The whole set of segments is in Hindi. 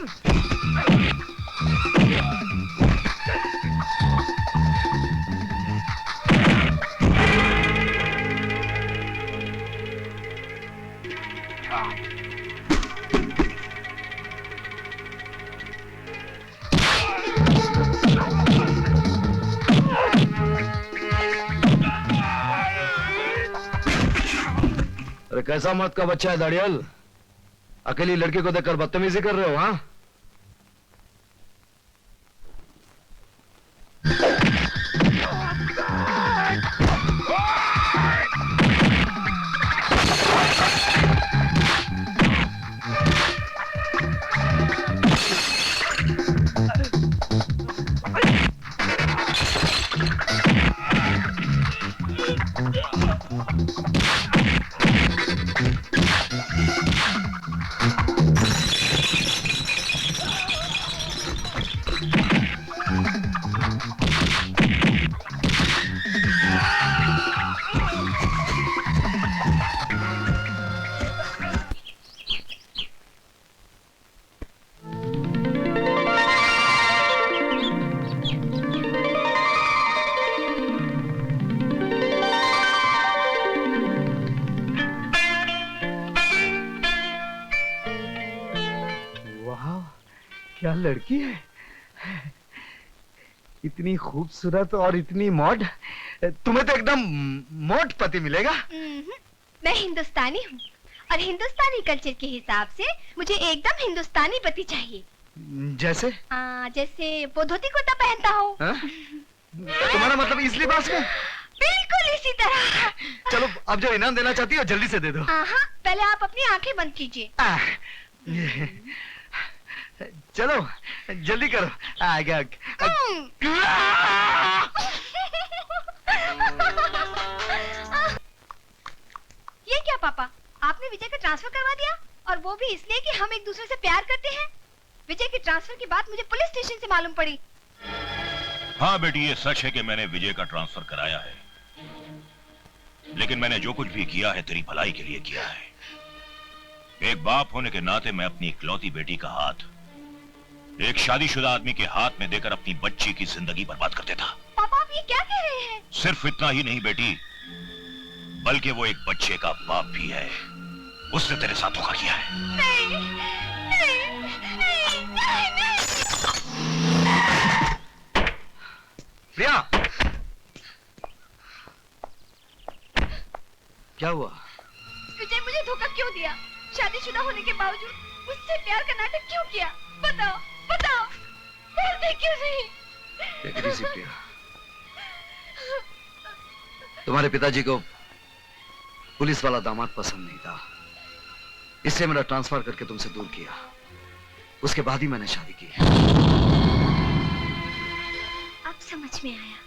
अरे कैसा मर्द का बच्चा है दाड़ियल, अकेली लड़की को देखकर बदतमीजी कर रहे हो? हाँ, क्या लड़की है, इतनी खूबसूरत और इतनी मॉड। तुम्हें तो एकदम मॉड पति मिलेगा। मैं हिंदुस्तानी हूँ और हिंदुस्तानी कल्चर के हिसाब से मुझे एकदम हिंदुस्तानी पति चाहिए। जैसे जैसे वो धोती कुर्ता पहनता हो। तुम्हारा मतलब इस लिबास में? बिल्कुल इसी तरह। चलो अब जो इनाम देना चाहती हो जल्दी से दे दो। पहले आप अपनी आंखें बंद कीजिए। चलो जल्दी करो। ये क्या पापा, आपने विजय का ट्रांसफर करवा दिया, और वो भी इसलिए कि हम एक दूसरे से प्यार करते हैं। विजय के ट्रांसफर की बात मुझे पुलिस स्टेशन से मालूम पड़ी। हाँ बेटी, ये सच है कि मैंने विजय का ट्रांसफर कराया है, लेकिन मैंने जो कुछ भी किया है तेरी भलाई के लिए किया है। एक बाप होने के नाते मैं अपनी इकलौती बेटी का हाथ एक शादीशुदा आदमी के हाथ में देकर अपनी बच्ची की जिंदगी बर्बाद कर देता। पापा आप ये क्या कह रहे हैं? सिर्फ इतना ही नहीं बेटी, बल्कि वो एक बच्चे का बाप भी है। उसने तेरे साथ धोखा किया है। नहीं, नहीं, नहीं, नहीं, नहीं। प्रिया, क्या हुआ? विजय मुझे धोखा क्यों दिया? शादीशुदा होने के बावजूद मुझसे प्यार का नाटक क्यों किया? बताओ, बताओ, बोलते क्यों नहीं? प्रिया, तुम्हारे पिताजी को पुलिस वाला दामाद पसंद नहीं था, इससे मेरा ट्रांसफर करके तुमसे दूर किया। उसके बाद ही मैंने शादी की। अब समझ में आया,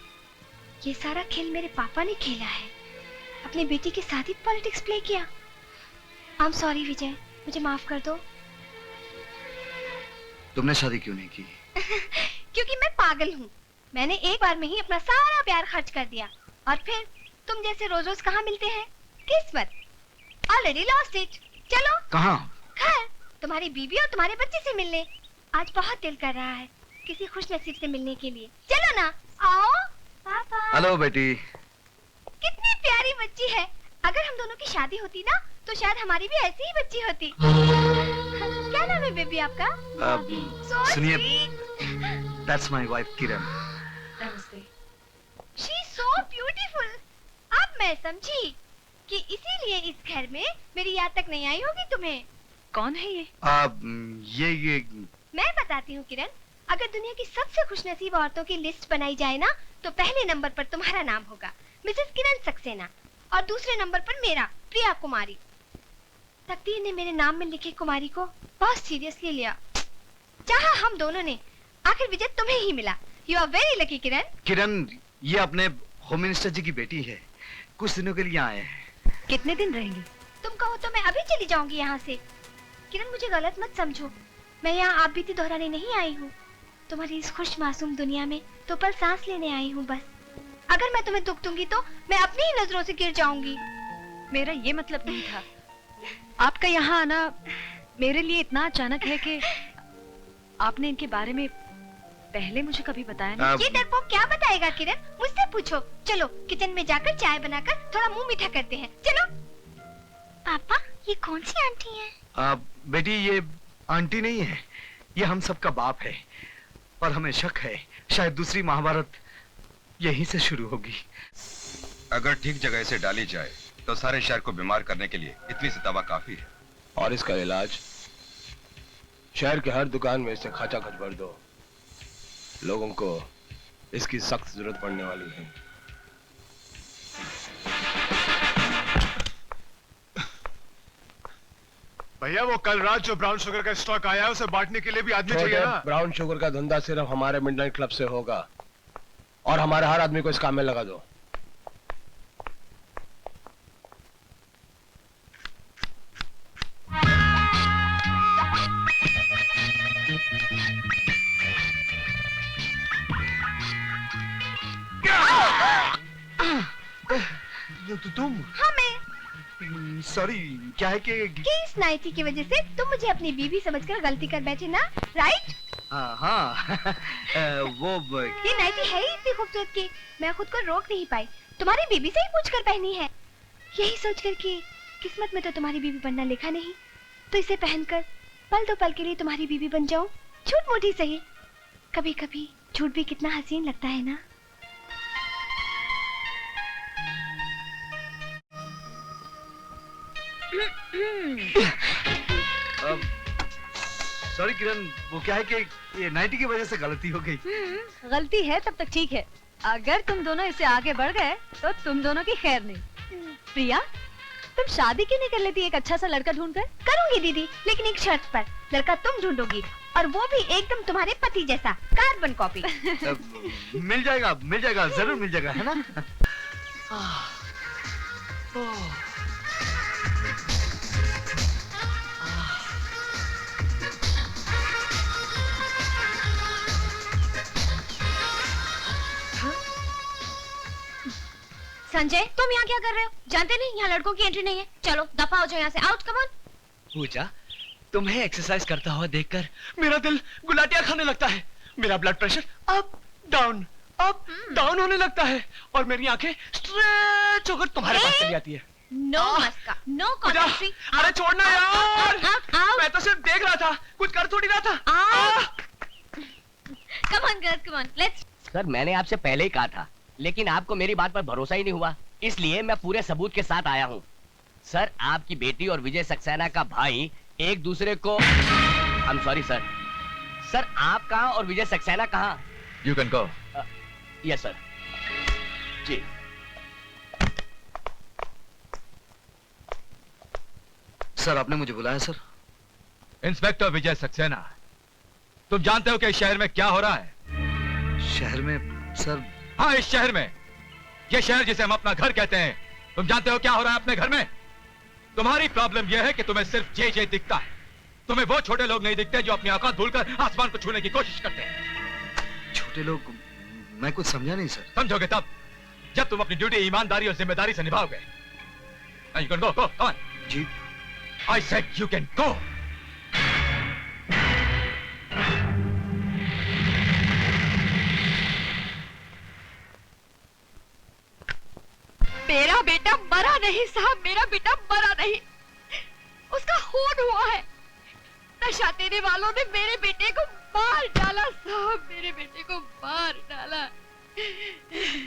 ये सारा खेल मेरे पापा ने खेला है। अपनी बेटी के साथ ही पॉलिटिक्स प्ले किया। आई एम सॉरी विजय, मुझे माफ कर दो। तुमने शादी क्यों नहीं की? क्योंकि मैं पागल हूँ। मैंने एक बार में ही अपना सारा प्यार खर्च कर दिया, और फिर तुम जैसे रोज रोज कहाँ मिलते हैं? किस्मत, ऑलरेडी लॉस्ट इट। चलो। कहाँ? घर, तुम्हारी बीवी और तुम्हारे बच्चे से मिलने। आज बहुत दिल कर रहा है किसी खुश नसीब से मिलने के लिए। चलो ना, आओ। पापा। हेलो बेटी। कितनी प्यारी बच्ची है। अगर हम दोनों की शादी होती ना, तो शायद हमारी भी ऐसी ही बच्ची होती। क्या नाम है बेबी आपका? सुनिए, that's my wife Kiran. She is so beautiful। अब मैं समझी कि इसीलिए इस घर में मेरी याद तक नहीं आई होगी तुम्हें। कौन है ये? ये मैं बताती हूँ किरण, अगर दुनिया की सबसे खुशनसीब औरतों की लिस्ट बनाई जाए ना, तो पहले नंबर पर तुम्हारा नाम होगा, मिसेस किरण सक्सेना, और दूसरे नंबर पर मेरा, प्रिया कुमारी। तकदीर ने मेरे नाम में लिखे कुमारी को बहुत सीरियसली लिया। चाहा हम दोनों ने, आखिर विजय तुम्हें ही मिला। यू आर वेरी लकी किरण। किरण, ये अपने होम मिनिस्टर जी की बेटी है, कुछ दिनों के लिए आए हैं। कितने दिन रहेंगी? तुम कहो तो मैं अभी चली जाऊंगी यहाँ से। किरण मुझे गलत मत समझो, मैं यहाँ आप बीती दोहराने नहीं आई हूँ। तुम्हारी इस खुश मासूम दुनिया में तो पल सांस लेने आई हूँ बस। अगर मैं तुम्हें दुख दूंगी तो मैं अपनी ही नजरों से गिर जाऊंगी। मेरा ये मतलब नहीं था। आपका यहाँ आना मेरे लिए इतना अचानक है कि आपने इनके बारे में पहले मुझे कभी बताया नहीं। ये डरपोक क्या बताएगा किरण, मुझसे पूछो। चलो किचन में जाकर चाय बनाकर थोड़ा मुंह मीठा करते हैं, चलो। पापा ये कौन सी आंटी है? बेटी ये आंटी नहीं है, ये हम सबका बाप है। और हमें शक है शायद दूसरी महाभारत यहीं से शुरू होगी। अगर ठीक जगह से डाली जाए तो सारे शहर को बीमार करने के लिए इतनी सी दवा काफी है। और इसका इलाज शहर के हर दुकान में इसे खचाखच भर दो, लोगों को इसकी सख्त जरूरत पड़ने वाली है। भैया वो कल रात जो ब्राउन शुगर का स्टॉक आया है उसे बांटने के लिए भी आदमी चाहिए ना। ब्राउन शुगर का धंधा सिर्फ हमारे मिडनाइट क्लब से होगा और हमारे हर आदमी को इस काम में लगा दो। तुम? हाँ मैं। सॉरी, क्या है कि इस नाइटी की वजह से तुम मुझे अपनी बीवी समझकर गलती कर बैठे ना, राइट? हाँ वो ये नाइटी है ही इतनी खूबसूरत कि मैं खुद को रोक नहीं पाई। तुम्हारी बीबी से ही पूछकर पहनी है, यही सोचकर कि किस्मत में तो तुम्हारी बीवी बनना लिखा नहीं, तो इसे पहनकर पल दो पल के लिए तुम्हारी बीवी बन जाऊं, झूठ मूठी सही। कभी कभी झूठ भी कितना हसीन लगता है ना। सॉरी किरण, वो क्या है कि ये नाइटी की वजह से गलती हो गई। गलती है तब तक ठीक है, अगर तुम दोनों इससे आगे बढ़ गए तो तुम दोनों की खैर नहीं। प्रिया, तुम शादी क्यों नहीं कर लेती एक अच्छा सा लड़का ढूंढकर? करूंगी दीदी, लेकिन एक शर्त पर। लड़का तुम ढूंढोगी और वो भी एकदम तुम्हारे पति जैसा, कार्बन कॉपी। मिल जाएगा जरूर मिल जाएगा, है ना? संजय, तुम यहाँ क्या कर रहे हो? जानते नहीं यहाँ लड़कों की एंट्री नहीं है। चलो दफा हो जाओ यहाँ से, आउट, कम ऑन। पूजा, तुम्हें एक्सरसाइज करता हुआ देखकर मेरा दिल गुलाटियां खाने लगता है, मेरा ब्लड प्रेशर अप डाउन होने लगता है और मेरी आंखें स्ट्रेच होकर तुम्हारे पास चली जाती है। नो मस्का, नो कॉमेंट्री। अरे छोड़ना यार, मैं तो सिर्फ देख रहा था, कुछ कर थोड़ी रहा था। Come on girls, come on, let's. Sir, मैंने आपसे पहले ही कहा था, लेकिन आपको मेरी बात पर भरोसा ही नहीं हुआ, इसलिए मैं पूरे सबूत के साथ आया हूँ। सर, आपकी बेटी और विजय सक्सेना का भाई एक दूसरे को I'm sorry सर। सर, आप कहाँ और विजय सक्सेना कहाँ? You can go. Yes sir. जी। सर, आपने मुझे बुलाया सर? इंस्पेक्टर विजय सक्सेना, तुम जानते हो कि इस शहर में क्या हो रहा है? शहर में सर? हाँ, इस शहर में, ये शहर जिसे हम अपना घर कहते हैं, तुम जानते हो क्या हो रहा है अपने घर में? तुम्हारी प्रॉब्लम यह है कि तुम्हें सिर्फ जे दिखता है, तुम्हें वो छोटे लोग नहीं दिखते जो अपनी औकात भूलकर आसमान को छूने की कोशिश करते हैं। छोटे लोग? मैं कुछ समझा नहीं सर। समझोगे तब जब तुम अपनी ड्यूटी ईमानदारी और जिम्मेदारी से निभाओगे। You can go, come on. Ji. I said you can go. मेरा बेटा मरा नहीं साहब, मेरा बेटा मरा नहीं, उसका खून हुआ है। नशा देने वालों ने मेरे बेटे को मार डाला साहब, मेरे बेटे को मार डाला।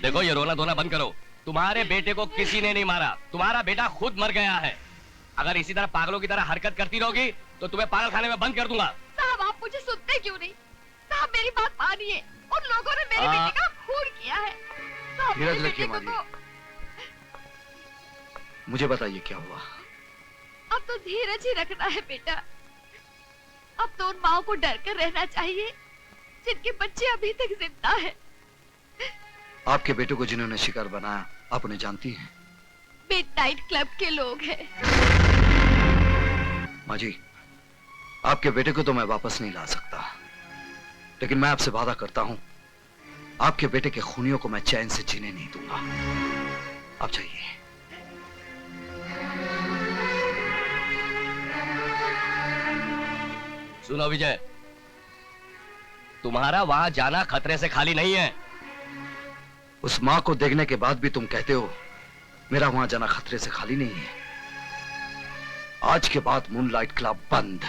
देखो, ये रोना धोना बंद करो। तुम्हारे बेटे को किसी ने नहीं मारा, तुम्हारा बेटा खुद मर गया है। अगर इसी तरह पागलों की तरह हरकत करती रहोगी तो तुम्हें पागल खाने में बंद कर दूंगा। साहब, आप मुझे सुनते क्यों नहीं? साहब, मेरी बात मानिए, उन लोगों ने मेरे बेटे का खून किया है साहब, मेरे बेटे को तो... मुझे बताइए क्या हुआ? अब तो धीरज ही रखना है बेटा, अब तो उन माओ को डर कर रहना चाहिए जिनके बच्चे अभी तक जिंदा है। आपके बेटे को जिन्होंने शिकार बनाया, आप उन्हें जानती हैं? मिडनाइट क्लब के लोग हैं। माँ जी, आपके बेटे को तो मैं वापस नहीं ला सकता, लेकिन मैं आपसे वादा करता हूं, आपके बेटे के खूनियों को मैं चैन से जीने नहीं दूंगा। आप जाइए। सुनो विजय, तुम्हारा वहां जाना खतरे से खाली नहीं है। उस मां को देखने के बाद भी तुम कहते हो मेरा वहां जाना खतरे से खाली नहीं है। आज के बाद मूनलाइट क्लब बंद।